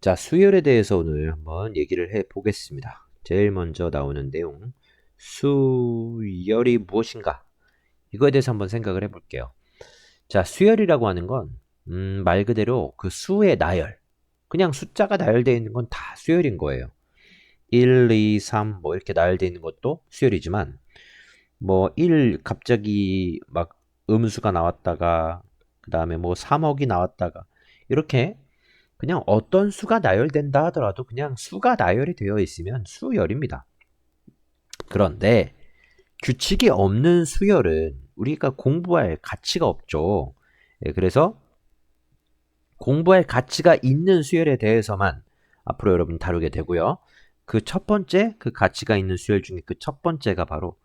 자, 수열에 대해서 오늘 한번 얘기를 해 보겠습니다. 제일 먼저 나오는 내용, 수열이 무엇인가? 이거에 대해서 한번 생각을 해 볼게요. 자, 수열이라고 하는 건, 말 그대로 그 수의 나열. 그냥 숫자가 나열되어 있는 건 다 수열인 거예요. 1, 2, 3, 뭐 이렇게 나열되어 있는 것도 수열이지만, 뭐 1 갑자기 막 음수가 나왔다가, 그 다음에 뭐 3억이 나왔다가, 이렇게 그냥 어떤 수가 나열된다 하더라도 그냥 수가 나열이 되어 있으면 수열입니다. 그런데 규칙이 없는 수열은 우리가 공부할 가치가 없죠. 그래서 공부할 가치가 있는 수열에 대해서만 앞으로 여러분 다루게 되고요. 그 첫 번째, 그 가치가 있는 수열 중에 그 첫 번째가 바로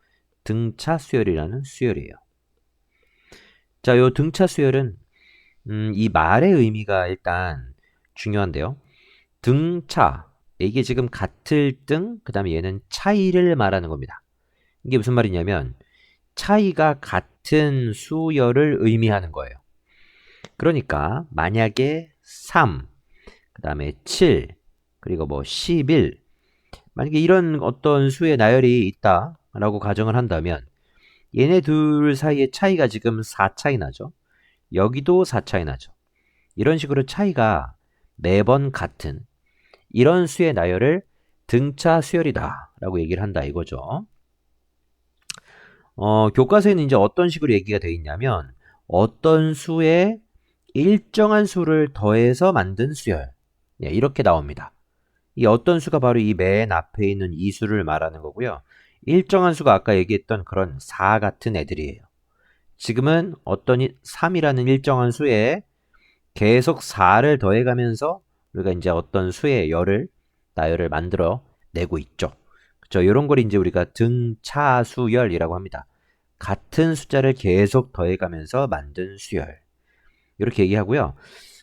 등차 수열이라는 수열이에요. 자, 요 등차 수열은 이 말의 의미가 일단 중요한데요. 등차, 이게 지금 같을 등, 그 다음에 얘는 차이를 말하는 겁니다. 이게 무슨 말이냐면 차이가 같은 수열을 의미하는 거예요. 그러니까 만약에 3, 그 다음에 7, 그리고 뭐 11, 만약에 이런 어떤 수의 나열이 있다라고 가정을 한다면 얘네 둘 사이의 차이가 지금 4 차이 나죠. 여기도 4 차이 나죠. 이런 식으로 차이가 매번 같은 이런 수의 나열을 등차 수열이다 라고 얘기를 한다 이거죠. 교과서에는 이제 어떤 식으로 얘기가 되어 있냐면 어떤 수에 일정한 수를 더해서 만든 수열, 네, 이렇게 나옵니다. 이 어떤 수가 바로 이 맨 앞에 있는 이 수를 말하는 거고요. 일정한 수가 아까 얘기했던 그런 4 같은 애들이에요. 지금은 어떤 3이라는 일정한 수에 계속 4를 더해가면서 우리가 이제 어떤 수의 나열을 만들어 내고 있죠. 그렇죠? 이런 걸 이제 우리가 등차수열이라고 합니다. 같은 숫자를 계속 더해가면서 만든 수열. 이렇게 얘기하고요.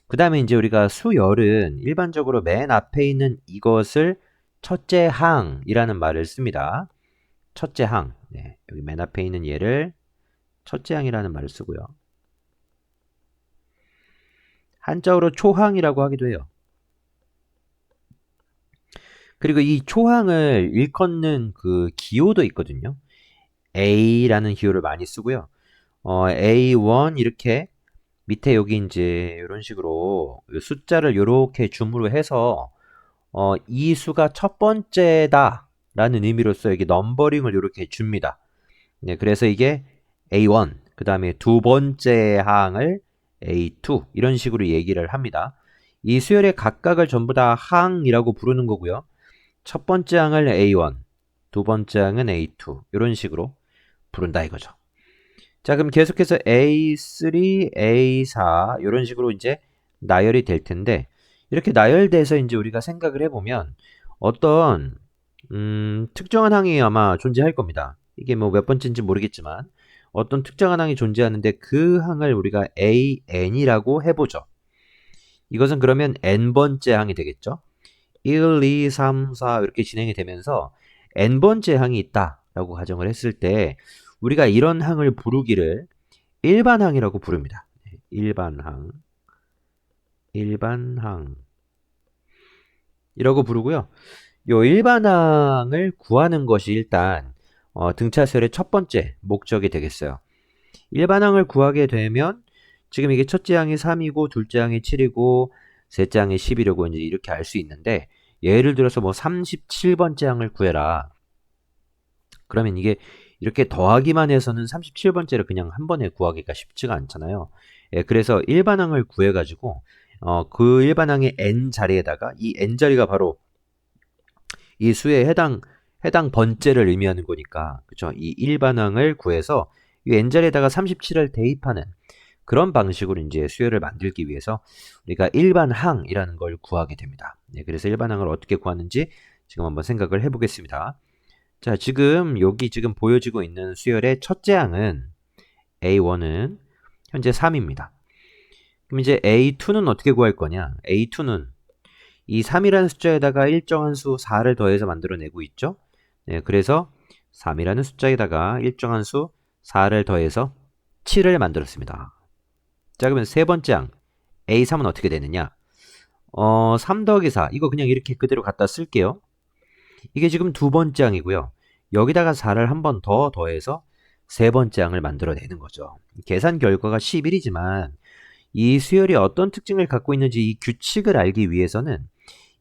그 다음에 이제 우리가 수열은 일반적으로 맨 앞에 있는 이것을 첫째 항이라는 말을 씁니다. 첫째 항. 네, 여기 맨 앞에 있는 얘를 첫째 항이라는 말을 쓰고요. 한자어로 초항이라고 하기도 해요. 그리고 이 초항을 일컫는 그 기호도 있거든요. A라는 기호를 많이 쓰고요. A1 이렇게 밑에 여기 이제 이런 식으로 숫자를 이렇게 줌으로 해서 이 수가 첫 번째다 라는 의미로서 여기 넘버링을 이렇게 줍니다. 네, 그래서 이게 A1 그 다음에 두 번째 항을 A2 이런 식으로 얘기를 합니다. 이 수열의 각각을 전부 다 항이라고 부르는 거고요. 첫 번째 항을 A1, 두 번째 항은 A2 이런 식으로 부른다 이거죠. 자, 그럼 계속해서 A3, A4 이런 식으로 이제 나열이 될 텐데 이렇게 나열돼서 이제 우리가 생각을 해보면 어떤 특정한 항이 아마 존재할 겁니다. 이게 뭐 몇 번째인지 모르겠지만 어떤 특정한 항이 존재하는데 그 항을 우리가 AN이라고 해보죠. 이것은 그러면 n번째 항이 되겠죠. 1, 2, 3, 4 이렇게 진행이 되면서 n번째 항이 있다라고 가정을 했을 때 우리가 이런 항을 부르기를 일반항이라고 부릅니다. 일반항, 일반항 이라고 부르고요. 요 일반항을 구하는 것이 일단 등차수열의 첫 번째 목적이 되겠어요. 일반항을 구하게 되면 지금 이게 첫째 항이 3이고 둘째 항이 7이고 셋째 항이 11이고 이제 이렇게 알 수 있는데 예를 들어서 뭐 37번째 항을 구해라. 그러면 이게 이렇게 더하기만 해서는 37번째를 그냥 한 번에 구하기가 쉽지가 않잖아요. 예, 그래서 일반항을 구해가지고 그 일반항의 n 자리에다가 이 n 자리가 바로 이 수에 해당 번째를 의미하는 거니까 그쵸? 이 일반항을 구해서 이 n 자리에다가 37을 대입하는 그런 방식으로 이제 수열을 만들기 위해서 우리가 일반항이라는 걸 구하게 됩니다. 네, 그래서 일반항을 어떻게 구하는지 지금 한번 생각을 해보겠습니다. 자, 지금 여기 지금 보여지고 있는 수열의 첫째 항은 A1은 현재 3입니다. 그럼 이제 A2는 어떻게 구할 거냐? A2는 이 3이라는 숫자에다가 일정한 수 4를 더해서 만들어내고 있죠. 네, 그래서 3이라는 숫자에다가 일정한 수 4를 더해서 7을 만들었습니다. 자, 그러면 세 번째 항 A3은 어떻게 되느냐? 3 더하기 4 이거 그냥 이렇게 그대로 갖다 쓸게요. 이게 지금 두 번째 항이고요. 여기다가 4를 한 번 더 더해서 세 번째 항을 만들어내는 거죠. 계산 결과가 11이지만 이 수열이 어떤 특징을 갖고 있는지 이 규칙을 알기 위해서는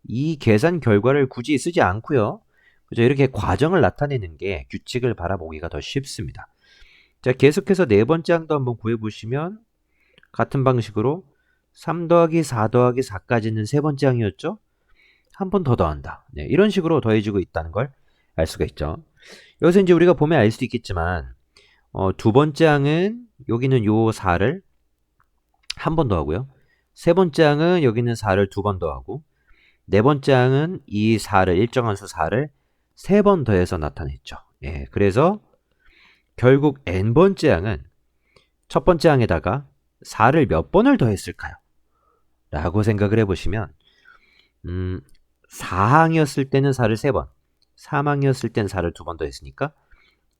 이 계산 결과를 굳이 쓰지 않고요. 그죠? 이렇게 과정을 나타내는 게 규칙을 바라보기가 더 쉽습니다. 자, 계속해서 네 번째 항도 한번 구해보시면 같은 방식으로 3 더하기 4 더하기 4까지는 세 번째 항이었죠? 한 번 더 더한다. 네, 이런 식으로 더해지고 있다는 걸 알 수가 있죠. 여기서 이제 우리가 보면 알 수도 있겠지만 두 번째 항은 여기는 요 4를 한 번 더하고요. 세 번째 항은 여기는 4를 두 번 더하고 네 번째 항은 이 4를 일정한 수 4를 세 번 더해서 나타냈죠. 예, 그래서 결국 n번째 항은 첫 번째 항에다가 4를 몇 번을 더했을까요? 라고 생각을 해보시면 4항이었을 때는 4를 3번, 3항이었을 때는 4를 두 번 더했으니까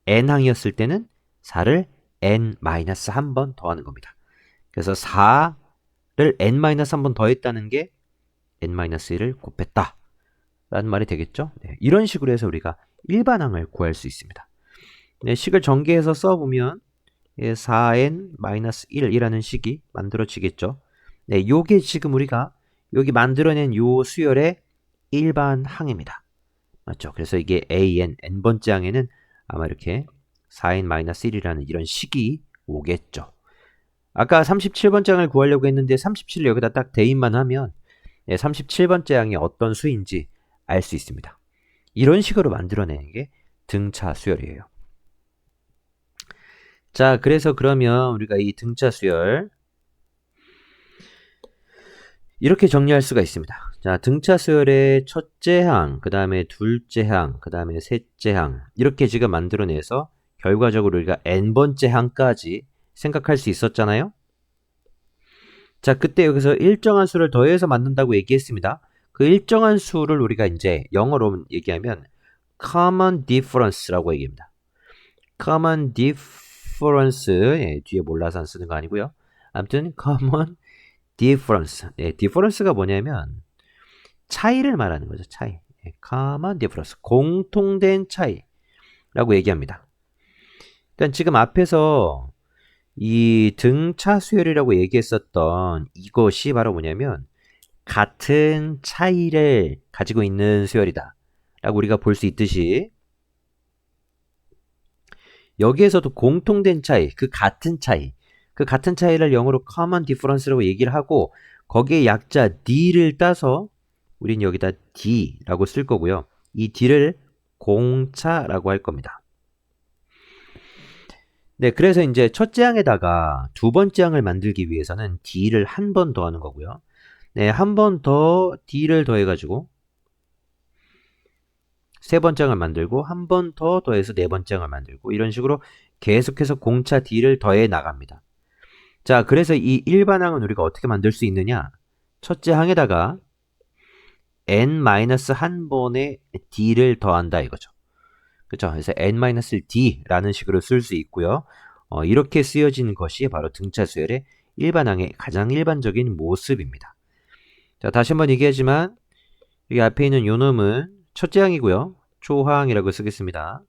n항이었을 때는 4를 n-1번 더하는 겁니다. 그래서 4를 n-1번 더했다는 게 n-1을 곱했다 라는 말이 되겠죠. 네, 이런 식으로 해서 우리가 일반항을 구할 수 있습니다. 네, 식을 전개해서 써보면 4n-1이라는 식이 만들어지겠죠. 네, 요게 지금 우리가 여기 만들어낸 요 수열의 일반항입니다. 맞죠? 그래서 이게 n번째 항에는 아마 이렇게 4n-1이라는 이런 식이 오겠죠. 아까 37번째 항을 구하려고 했는데 37을 여기다 딱 대입만 하면 37번째 항이 어떤 수인지 알 수 있습니다. 이런 식으로 만들어내는 게 등차 수열이에요. 자, 그래서 그러면 우리가 이 등차 수열 이렇게 정리할 수가 있습니다. 자, 등차 수열의 첫째 항, 그 다음에 둘째 항, 그 다음에 셋째 항 이렇게 지금 만들어내서 결과적으로 우리가 n번째 항까지 생각할 수 있었잖아요. 자, 그때 여기서 일정한 수를 더해서 만든다고 얘기했습니다. 그 일정한 수를 우리가 이제 영어로 얘기하면 common difference라고 얘기합니다. common difference, 예, 뒤에 몰라서 안 쓰는 거 아니고요. 아무튼 common difference, 예, difference가 뭐냐면 차이를 말하는 거죠. 차이. 예, common difference, 공통된 차이라고 얘기합니다. 일단 지금 앞에서 이 등차 수열이라고 얘기했었던 이것이 바로 뭐냐면 같은 차이를 가지고 있는 수열이다 라고 우리가 볼 수 있듯이 여기에서도 공통된 차이, 그 같은 차이를 영어로 common difference라고 얘기를 하고 거기에 약자 d를 따서 우린 여기다 d라고 쓸 거고요. 이 d를 공차라고 할 겁니다. 네, 그래서 이제 첫째 항에다가 두 번째 항을 만들기 위해서는 d를 한 번 더하는 거고요. 네, 한 번 더 d를 더해가지고 세 번째 항을 만들고 한 번 더 더해서 네 번째 항을 만들고 이런 식으로 계속해서 공차 d를 더해 나갑니다. 자, 그래서 이 일반항은 우리가 어떻게 만들 수 있느냐? 첫째 항에다가 n-1번의 d를 더한다 이거죠. 그렇죠? 그래서 n-d라는 식으로 쓸 수 있고요. 이렇게 쓰여진 것이 바로 등차 수열의 일반항의 가장 일반적인 모습입니다. 자, 다시 한번 얘기하지만 여기 앞에 있는 요 놈은 첫째 항이고요. 초항이라고 쓰겠습니다.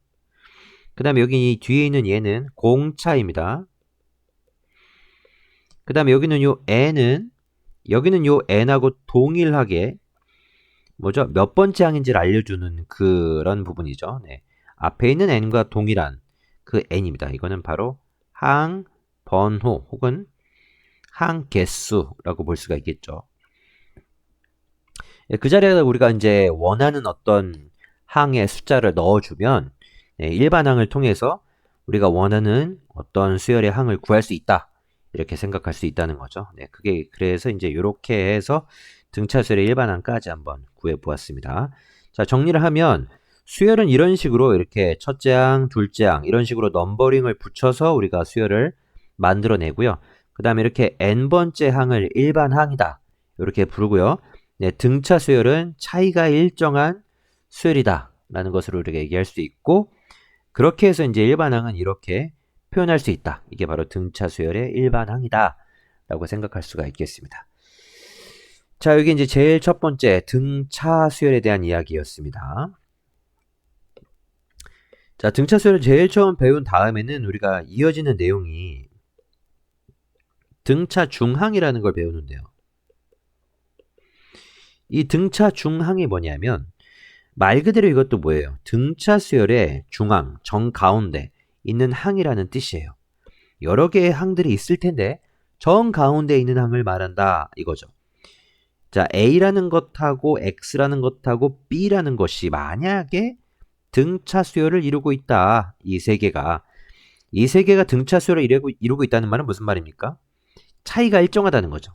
그 다음에 여기 이 뒤에 있는 얘는 공차입니다. 그 다음에 여기는 요 n은 여기는 요 n하고 동일하게 뭐죠? 몇 번째 항인지를 알려주는 그런 부분이죠. 네. 앞에 있는 n과 동일한 그 n입니다. 이거는 바로 항 번호 혹은 항 개수라고 볼 수가 있겠죠. 그 자리에다 우리가 이제 원하는 어떤 항의 숫자를 넣어주면 일반항을 통해서 우리가 원하는 어떤 수열의 항을 구할 수 있다. 이렇게 생각할 수 있다는 거죠. 네, 그게 그래서 이제 이렇게 해서 등차 수열의 일반항까지 한번 구해 보았습니다. 자, 정리를 하면 수열은 이런 식으로 이렇게 첫째 항, 둘째 항 이런 식으로 넘버링을 붙여서 우리가 수열을 만들어내고요. 그 다음에 이렇게 n번째 항을 일반항이다. 이렇게 부르고요. 네, 등차 수열은 차이가 일정한 수열이다 라는 것으로 우리가 얘기할 수 있고 그렇게 해서 이제 일반항은 이렇게 표현할 수 있다. 이게 바로 등차 수열의 일반항이다 라고 생각할 수가 있겠습니다. 자, 여기 이제 제일 첫 번째 등차 수열에 대한 이야기였습니다. 자, 등차 수열을 제일 처음 배운 다음에는 우리가 이어지는 내용이 등차 중항이라는 걸 배우는데요. 이 등차 중항이 뭐냐면 말 그대로 이것도 뭐예요? 등차 수열의 중앙, 정가운데 있는 항이라는 뜻이에요. 여러 개의 항들이 있을 텐데 정가운데 있는 항을 말한다 이거죠. 자, A라는 것하고 X라는 것하고 B라는 것이 만약에 등차 수열을 이루고 있다. 이 세 개가 등차 수열을 이루고 있다는 말은 무슨 말입니까? 차이가 일정하다는 거죠.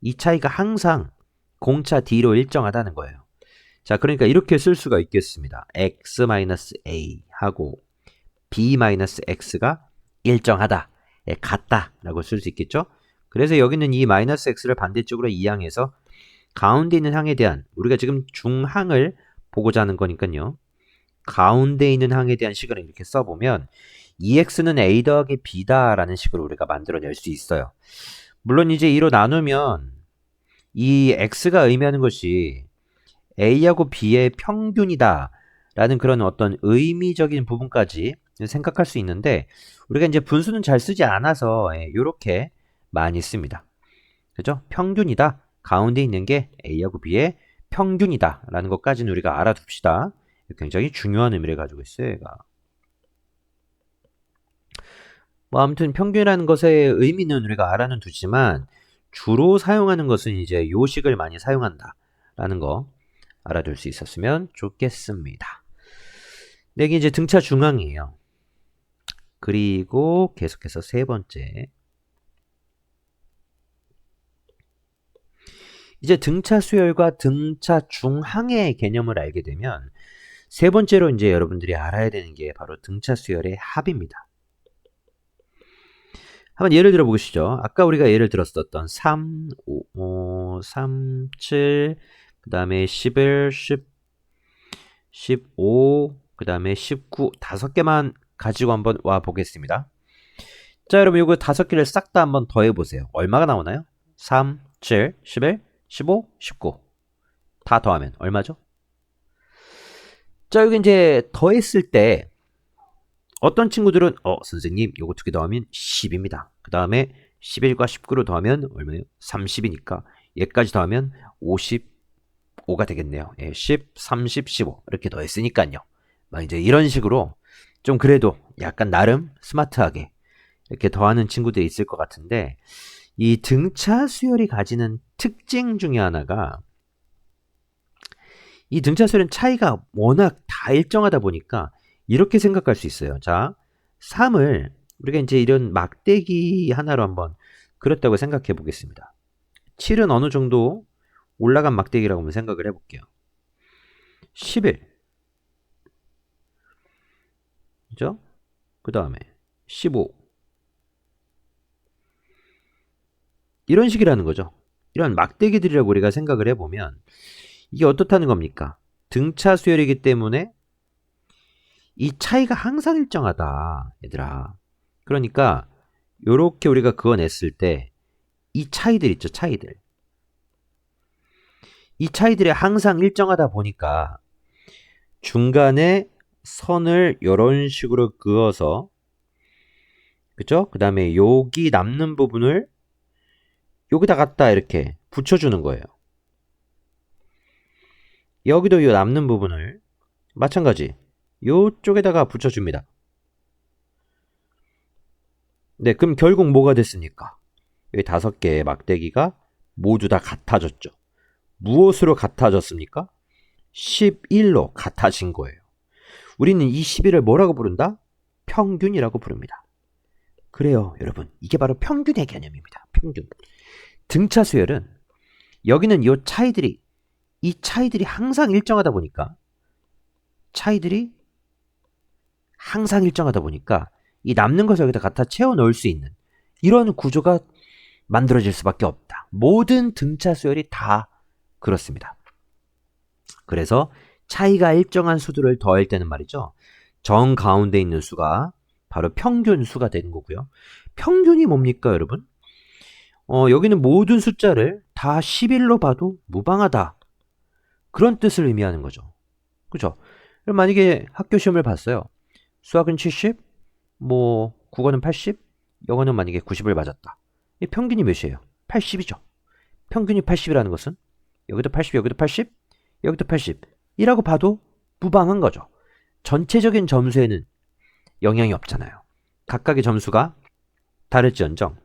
이 차이가 항상 공차 D로 일정하다는 거예요. 자, 그러니까 이렇게 쓸 수가 있겠습니다. X-A 하고 B-X가 일정하다, 같다 라고 쓸 수 있겠죠. 그래서 여기는 이 마이너스 X를 반대쪽으로 이항해서 가운데 있는 항에 대한, 우리가 지금 중항을 보고자 하는 거니까요. 가운데 있는 항에 대한 식을 이렇게 써보면 EX는 A 더하기 B다 라는 식으로 우리가 만들어낼 수 있어요. 물론 이제 2로 나누면 이 X가 의미하는 것이 A하고 B의 평균이다 라는 그런 어떤 의미적인 부분까지 생각할 수 있는데 우리가 이제 분수는 잘 쓰지 않아서 이렇게 많이 씁니다. 그죠? 평균이다. 가운데 있는 게 A하고 B의 평균이다 라는 것까지는 우리가 알아둡시다. 굉장히 중요한 의미를 가지고 있어요. 얘가. 뭐 아무튼 평균이라는 것의 의미는 우리가 알아는 두지만 주로 사용하는 것은 이제 요식을 많이 사용한다 라는 거 알아둘 수 있었으면 좋겠습니다. 네, 이게 이제 등차 중앙이에요. 그리고 계속해서 세 번째. 이제 등차 수열과 등차 중항의 개념을 알게 되면 세 번째로 이제 여러분들이 알아야 되는 게 바로 등차 수열의 합입니다. 한번 예를 들어 보시죠. 아까 우리가 예를 들었었던 3, 3, 7, 그 다음에 11, 10, 15, 그 다음에 19, 5개만 가지고 한번 와 보겠습니다. 자, 여러분 이거 5개를 싹 다 한번 더해 보세요. 얼마가 나오나요? 3, 7, 11, 15, 19. 다 더하면 얼마죠? 자, 여기 이제 더했을 때 어떤 친구들은 선생님 요거 2개 더하면 10입니다. 그 다음에 11과 19로 더하면 얼마예요? 30이니까 얘까지 더하면 55가 되겠네요. 10, 30, 15 이렇게 더했으니까요. 막 이제 이런 식으로 좀 그래도 약간 나름 스마트하게 이렇게 더하는 친구들이 있을 것 같은데 이 등차 수열이 가지는 특징 중에 하나가 이 등차 수열은 차이가 워낙 다 일정하다 보니까 이렇게 생각할 수 있어요. 자, 3을 우리가 이제 이런 막대기 하나로 한번 그렸다고 생각해 보겠습니다. 7은 어느 정도 올라간 막대기라고 한번 생각을 해볼게요. 11. 그죠? 그 다음에 15. 이런 식이라는 거죠. 이런 막대기들이라고 우리가 생각을 해보면 이게 어떻다는 겁니까? 등차 수열이기 때문에 이 차이가 항상 일정하다, 얘들아. 그러니까 요렇게 우리가 그어냈을 때 이 차이들 있죠, 차이들. 이 차이들이 항상 일정하다 보니까 중간에 선을 이런 식으로 그어서 그죠? 그 다음에 여기 남는 부분을 여기다 갖다 이렇게 붙여주는 거예요. 여기도 이 남는 부분을 마찬가지 요쪽에다가 붙여줍니다. 네, 그럼 결국 뭐가 됐습니까? 여기 5개의 막대기가 모두 다 같아졌죠. 무엇으로 같아졌습니까? 11로 같아진 거예요. 우리는 이 11을 뭐라고 부른다? 평균이라고 부릅니다. 그래요, 여러분. 이게 바로 평균의 개념입니다. 평균. 등차 수열은 여기는 이 차이들이 항상 일정하다 보니까 이 남는 것을 여기다 갖다 채워 넣을 수 있는 이런 구조가 만들어질 수밖에 없다. 모든 등차 수열이 다 그렇습니다. 그래서 차이가 일정한 수들을 더할 때는 말이죠. 정 가운데 있는 수가 바로 평균 수가 되는 거고요. 평균이 뭡니까, 여러분? 여기는 모든 숫자를 다 11로 봐도 무방하다. 그런 뜻을 의미하는 거죠. 그죠? 그럼 만약에 학교 시험을 봤어요. 수학은 70, 뭐 국어는 80, 영어는 만약에 90을 맞았다. 이 평균이 몇이에요? 80이죠. 평균이 80이라는 것은 여기도 80, 여기도 80, 여기도 80 이라고 봐도 무방한 거죠. 전체적인 점수에는 영향이 없잖아요. 각각의 점수가 다를지언정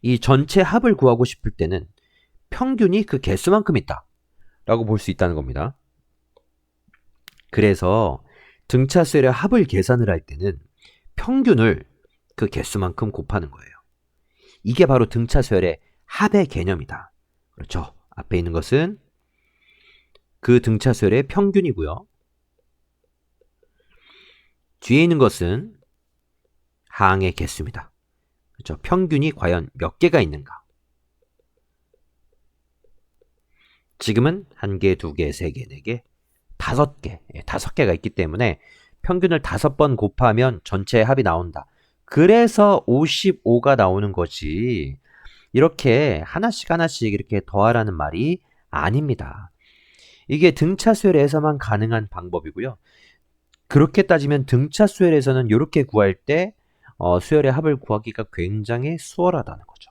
이 전체 합을 구하고 싶을 때는 평균이 그 개수만큼 있다 라고 볼 수 있다는 겁니다. 그래서 등차수열의 합을 계산을 할 때는 평균을 그 개수만큼 곱하는 거예요. 이게 바로 등차수열의 합의 개념이다. 그렇죠? 앞에 있는 것은 그 등차수열의 평균이고요. 뒤에 있는 것은 항의 개수입니다. 그렇죠? 평균이 과연 몇 개가 있는가? 지금은 1개, 2개, 3개, 4개, 5개, 5개가 있기 때문에 평균을 5번 곱하면 전체 합이 나온다. 그래서 55가 나오는 거지. 이렇게 하나씩 하나씩 이렇게 더하라는 말이 아닙니다. 이게 등차수열에서만 가능한 방법이고요. 그렇게 따지면 등차수열에서는 이렇게 구할 때 수열의 합을 구하기가 굉장히 수월하다는 거죠.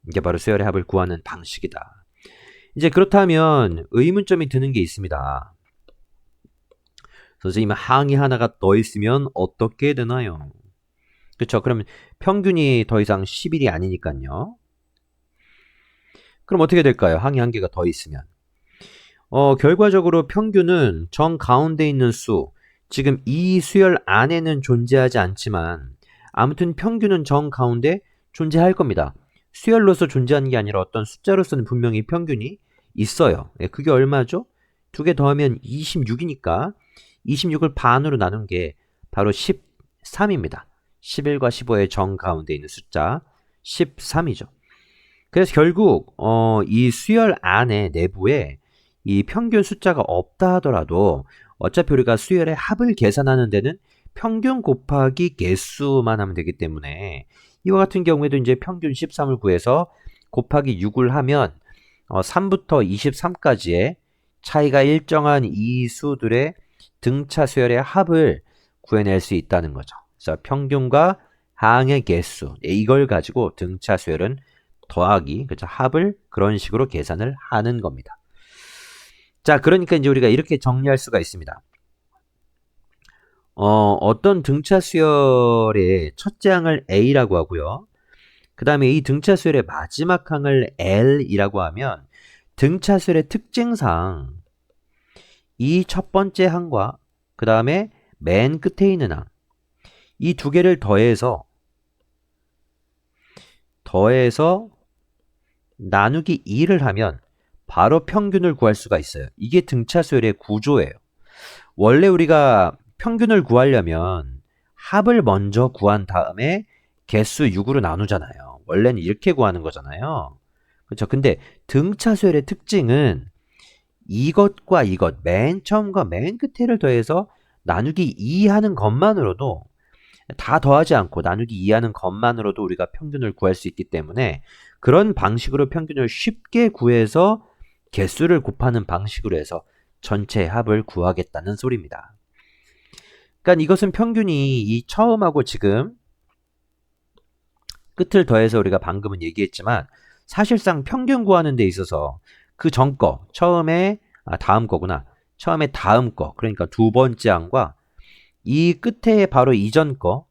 이게 바로 수열의 합을 구하는 방식이다. 이제 그렇다면 의문점이 드는 게 있습니다. 선생님, 항이 하나가 더 있으면 어떻게 되나요? 그렇죠. 그러면 평균이 더 이상 11이 아니니까요. 그럼 어떻게 될까요? 항이 한 개가 더 있으면. 결과적으로 평균은 정 가운데 있는 수, 지금 이 수열 안에는 존재하지 않지만 아무튼 평균은 정 가운데 존재할 겁니다. 수열로서 존재하는 게 아니라 어떤 숫자로서는 분명히 평균이 있어요. 그게 얼마죠? 2개 더하면 26이니까 26을 반으로 나눈 게 바로 13입니다. 11과 15의 정 가운데 있는 숫자 13이죠. 그래서 결국 이 수열 안에 내부에 이 평균 숫자가 없다 하더라도 어차피 우리가 수열의 합을 계산하는 데는 평균 곱하기 개수만 하면 되기 때문에 이와 같은 경우에도 이제 평균 13을 구해서 곱하기 6을 하면 3부터 23까지의 차이가 일정한 이 수들의 등차 수열의 합을 구해낼 수 있다는 거죠. 그래서 평균과 항의 개수 이걸 가지고 등차 수열은 더하기, 그렇죠? 합을 그런 식으로 계산을 하는 겁니다. 자, 그러니까 이제 우리가 이렇게 정리할 수가 있습니다. 어떤 등차 수열의 첫째 항을 A라고 하고요. 그 다음에 이 등차 수열의 마지막 항을 L이라고 하면 등차 수열의 특징상 이 첫 번째 항과 그 다음에 맨 끝에 있는 항, 이 두 개를 더해서 나누기 2를 하면 바로 평균을 구할 수가 있어요. 이게 등차 수열의 구조예요. 원래 우리가 평균을 구하려면 합을 먼저 구한 다음에 개수 6으로 나누잖아요. 원래는 이렇게 구하는 거잖아요. 그렇죠? 근데 등차 수열의 특징은 이것과 이것, 맨 처음과 맨 끝에를 더해서 나누기 2 하는 것만으로도 다 더하지 않고 나누기 2 하는 것만으로도 우리가 평균을 구할 수 있기 때문에 그런 방식으로 평균을 쉽게 구해서 개수를 곱하는 방식으로 해서 전체 합을 구하겠다는 소리입니다. 그러니까 이것은 평균이 이 처음하고 지금 끝을 더해서 우리가 방금은 얘기했지만 사실상 평균 구하는 데 있어서 그 전 거, 다음 거구나. 처음에 다음 거, 그러니까 두 번째 항과 이 끝에 바로 이전 거,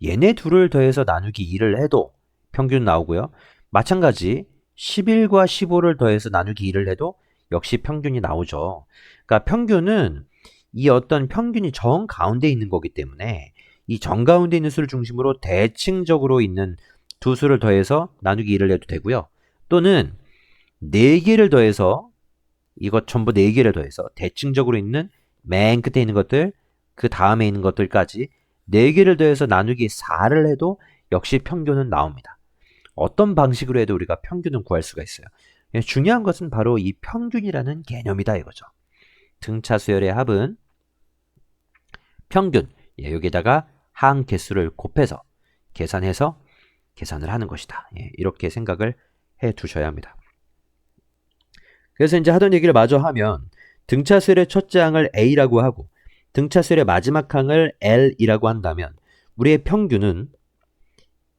얘네 둘을 더해서 나누기 2를 해도 평균 나오고요. 마찬가지 11과 15를 더해서 나누기 2를 해도 역시 평균이 나오죠. 그러니까 평균은 이 어떤 평균이 정 가운데 있는 거기 때문에 이 정 가운데 있는 수를 중심으로 대칭적으로 있는 두 수를 더해서 나누기 2를 해도 되고요. 또는 4개를 더해서 이것 전부 4개를 더해서 대칭적으로 있는 맨 끝에 있는 것들, 그 다음에 있는 것들까지 4개를 더해서 나누기 4를 해도 역시 평균은 나옵니다. 어떤 방식으로 해도 우리가 평균은 구할 수가 있어요. 중요한 것은 바로 이 평균이라는 개념이다 이거죠. 등차 수열의 합은 평균, 여기다가 항 개수를 곱해서 계산해서 계산을 하는 것이다. 이렇게 생각을 해 두셔야 합니다. 그래서 이제 하던 얘기를 마저 하면 등차 수열의 첫째 항을 A라고 하고 등차 수열의 마지막 항을 L이라고 한다면 우리의 평균은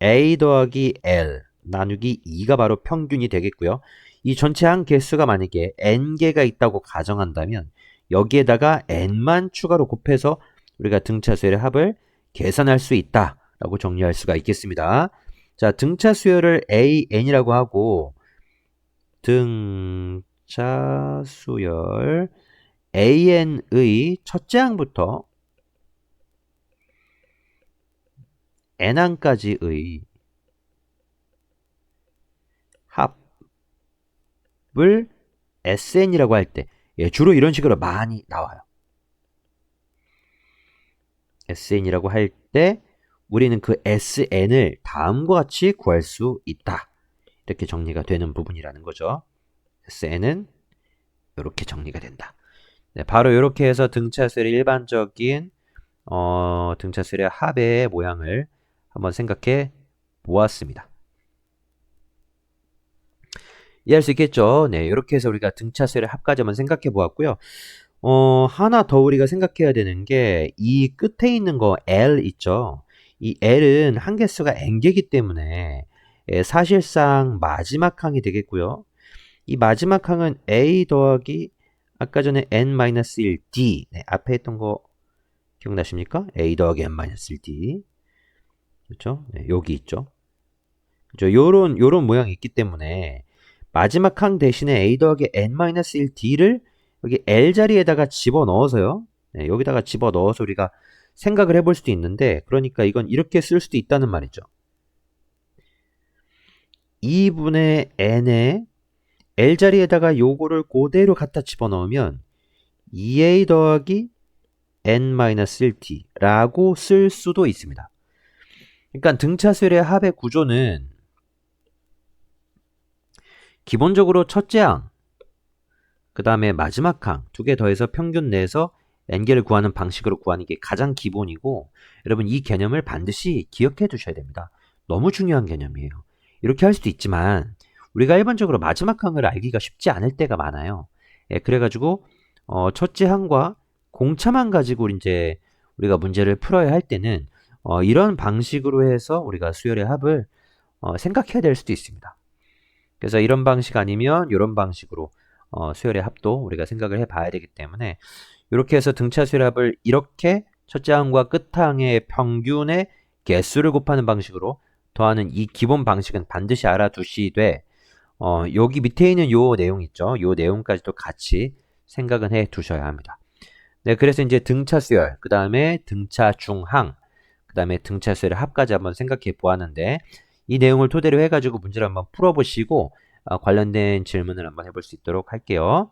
A 더하기 L 나누기 2가 바로 평균이 되겠고요. 이 전체 항 개수가 만약에 n개가 있다고 가정한다면 여기에다가 n만 추가로 곱해서 우리가 등차 수열의 합을 계산할 수 있다라고 정리할 수가 있겠습니다. 자, 등차 수열을 AN이라고 하고 등차 수열 AN의 첫째 항부터 n항까지의 합을 SN이라고 할 때 주로 이런 식으로 많이 나와요. SN이라고 할 때 우리는 그 SN을 다음과 같이 구할 수 있다. 이렇게 정리가 되는 부분이라는 거죠. SN은 이렇게 정리가 된다. 네, 바로 이렇게 해서 등차수열의 일반적인 등차수열의 합의 모양을 한번 생각해 보았습니다. 이해할 수 있겠죠? 네, 이렇게 해서 우리가 등차수열의 합까지 한번 생각해 보았고요. 하나 더 우리가 생각해야 되는 게 이 끝에 있는 거 L 있죠? 이 L은 한개수가 n개이기 때문에 사실상 마지막 항이 되겠고요. 이 마지막 항은 A 더하기 아까 전에 n-1 D 네, 앞에 했던 거 기억나십니까? A 더하기 n-1 D 그렇죠? 네, 여기 있죠. 그렇죠? 요런 모양이 있기 때문에 마지막 항 대신에 A 더하기 n-1 D를 여기 L 자리에다가 집어넣어서요. 네, 여기다가 집어넣어서 우리가 생각을 해볼 수도 있는데 그러니까 이건 이렇게 쓸 수도 있다는 말이죠. 2분의 n에 L 자리에다가 요거를 그대로 갖다 집어넣으면 2A 더하기 n-1t 라고 쓸 수도 있습니다. 그러니까 등차수열의 합의 구조는 기본적으로 첫째 항, 그 다음에 마지막 항 두 개 더해서 평균 내서 n개를 구하는 방식으로 구하는 게 가장 기본이고 여러분 이 개념을 반드시 기억해 두셔야 됩니다. 너무 중요한 개념이에요. 이렇게 할 수도 있지만 우리가 일반적으로 마지막 항을 알기가 쉽지 않을 때가 많아요. 그래가지고 첫째 항과 공차만 가지고 이제 우리가 문제를 풀어야 할 때는 이런 방식으로 해서 우리가 수열의 합을 생각해야 될 수도 있습니다. 그래서 이런 방식 아니면 이런 방식으로 수열의 합도 우리가 생각을 해봐야 되기 때문에 이렇게 해서 등차 수열의 합을 이렇게 첫째 항과 끝항의 평균의 개수를 곱하는 방식으로 더하는 이 기본 방식은 반드시 알아두시되 여기 밑에 있는 요 내용 있죠. 요 내용까지도 같이 생각은 해 두셔야 합니다. 네, 그래서 이제 등차 수열, 그 다음에 등차 중항, 그 다음에 등차 수열의 합까지 한번 생각해 보았는데 이 내용을 토대로 해가지고 문제를 한번 풀어보시고 관련된 질문을 한번 해볼 수 있도록 할게요.